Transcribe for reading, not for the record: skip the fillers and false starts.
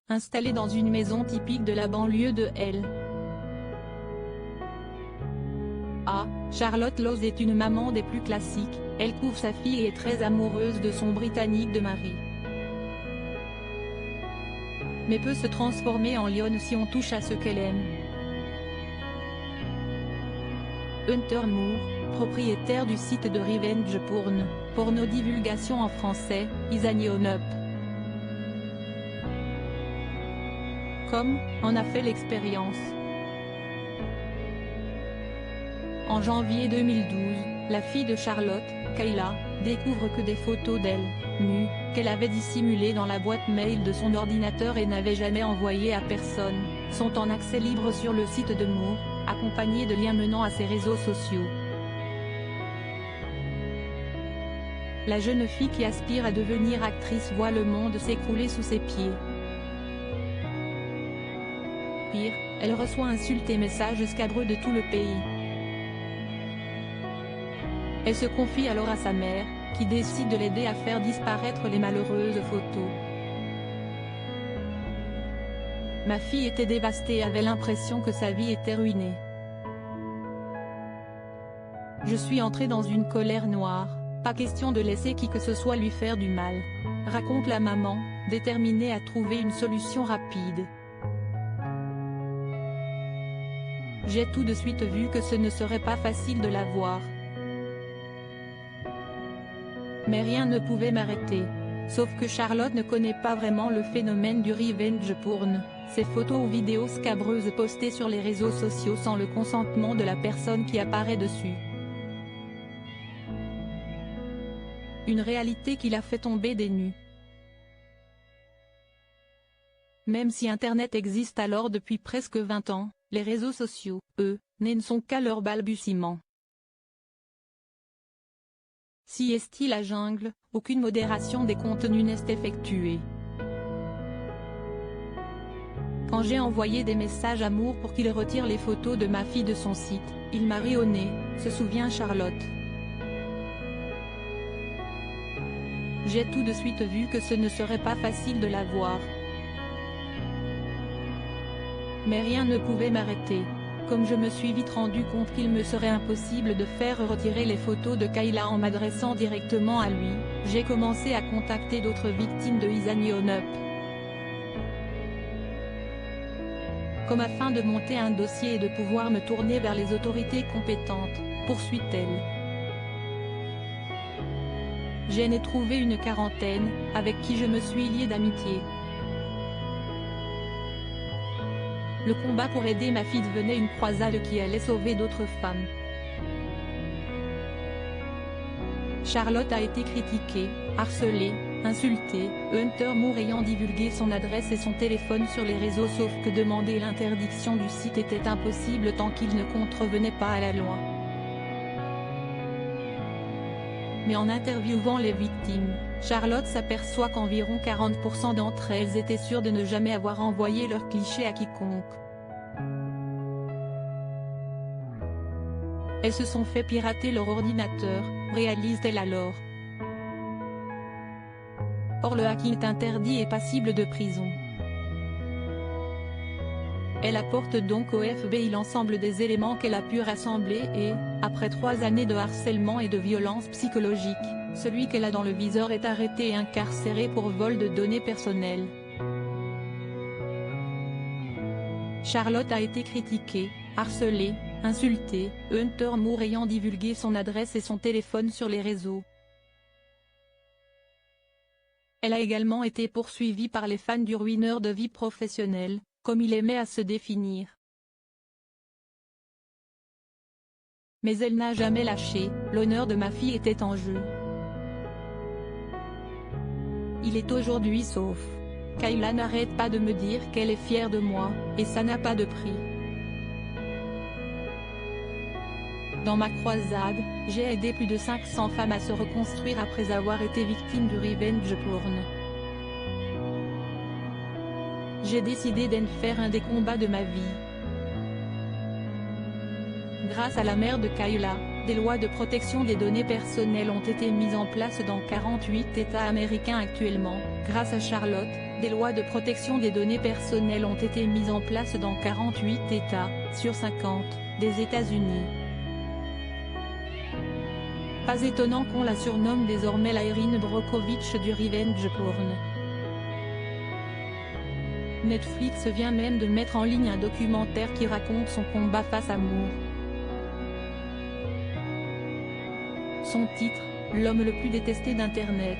installée dans une maison typique de la banlieue de L.A. Charlotte Lowe est une maman des plus classiques, elle couvre sa fille et est très amoureuse de son Britannique de mari. Mais peut se transformer en lionne si on touche à ce qu'elle aime. Hunter Moore, propriétaire du site de Revenge Porn, porno divulgation en français, isagny.com, en a fait l'expérience. En janvier 2012, la fille de Charlotte, Kayla, découvre que des photos d'elle, nue, qu'elle avait dissimulées dans la boîte mail de son ordinateur et n'avait jamais envoyées à personne, sont en accès libre sur le site de Moore, accompagnés de liens menant à ses réseaux sociaux. La jeune fille qui aspire à devenir actrice voit le monde s'écrouler sous ses pieds. Pire, elle reçoit insultes et messages scabreux de tout le pays. Elle se confie alors à sa mère, qui décide de l'aider à faire disparaître les malheureuses photos. Ma fille était dévastée et avait l'impression que sa vie était ruinée. Je suis entrée dans une colère noire, pas question de laisser qui que ce soit lui faire du mal, raconte la maman, déterminée à trouver une solution rapide. J'ai tout de suite vu que ce ne serait pas facile de la voir. Mais rien ne pouvait m'arrêter. Sauf que Charlotte ne connaît pas vraiment le phénomène du revenge porn, ces photos ou vidéos scabreuses postées sur les réseaux sociaux sans le consentement de la personne qui apparaît dessus. Une réalité qui l'a fait tomber des nues. Même si Internet existe alors depuis presque 20 ans, les réseaux sociaux, eux, ne sont qu'à leur balbutiement. Si est-il la jungle, aucune modération des contenus n'est effectuée. Quand j'ai envoyé des messages à Moore pour qu'il retire les photos de ma fille de son site, il m'a ri au nez, se souvient Charlotte. J'ai tout de suite vu que ce ne serait pas facile de la voir. Mais rien ne pouvait m'arrêter. Comme je me suis vite rendu compte qu'il me serait impossible de faire retirer les photos de Kayla en m'adressant directement à lui, j'ai commencé à contacter d'autres victimes de isagny.com. Comme afin de monter un dossier et de pouvoir me tourner vers les autorités compétentes, poursuit-elle. J'en ai trouvé une quarantaine, avec qui je me suis liée d'amitié. Le combat pour aider ma fille devenait une croisade qui allait sauver d'autres femmes. Charlotte a été critiquée, harcelée, insultée, Hunter Moore ayant divulgué son adresse et son téléphone sur les réseaux sauf que demander l'interdiction du site était impossible tant qu'il ne contrevenait pas à la loi. Mais en interviewant les victimes, Charlotte s'aperçoit qu'environ 40% d'entre elles étaient sûres de ne jamais avoir envoyé leurs clichés à quiconque. Elles se sont fait pirater leur ordinateur, réalise-t-elle alors. Or le hacking est interdit et passible de prison. Elle apporte donc au FBI l'ensemble des éléments qu'elle a pu rassembler et, après 3 années de harcèlement et de violence psychologique, celui qu'elle a dans le viseur est arrêté et incarcéré pour vol de données personnelles. Charlotte a été critiquée, harcelée, insultée, Hunter Moore ayant divulgué son adresse et son téléphone sur les réseaux. Elle a également été poursuivie par les fans du ruineur de vie professionnelle, comme il aimait à se définir. Mais elle n'a jamais lâché, l'honneur de ma fille était en jeu. Il est aujourd'hui sauf. Kayla n'arrête pas de me dire qu'elle est fière de moi, et ça n'a pas de prix. Dans ma croisade, j'ai aidé plus de 500 femmes à se reconstruire après avoir été victimes du revenge porn. J'ai décidé d'en faire un des combats de ma vie. Grâce à la mère de Kayla, des lois de protection des données personnelles ont été mises en place dans 48 États américains actuellement. Grâce à Charlotte, Des lois de protection des données personnelles ont été mises en place dans 48 États, sur 50, des États-Unis. Pas étonnant qu'on la surnomme désormais la Erin Brockovich du revenge porn. Netflix vient même de mettre en ligne un documentaire qui raconte son combat face à Moore. Son titre, L'homme le plus détesté d'Internet.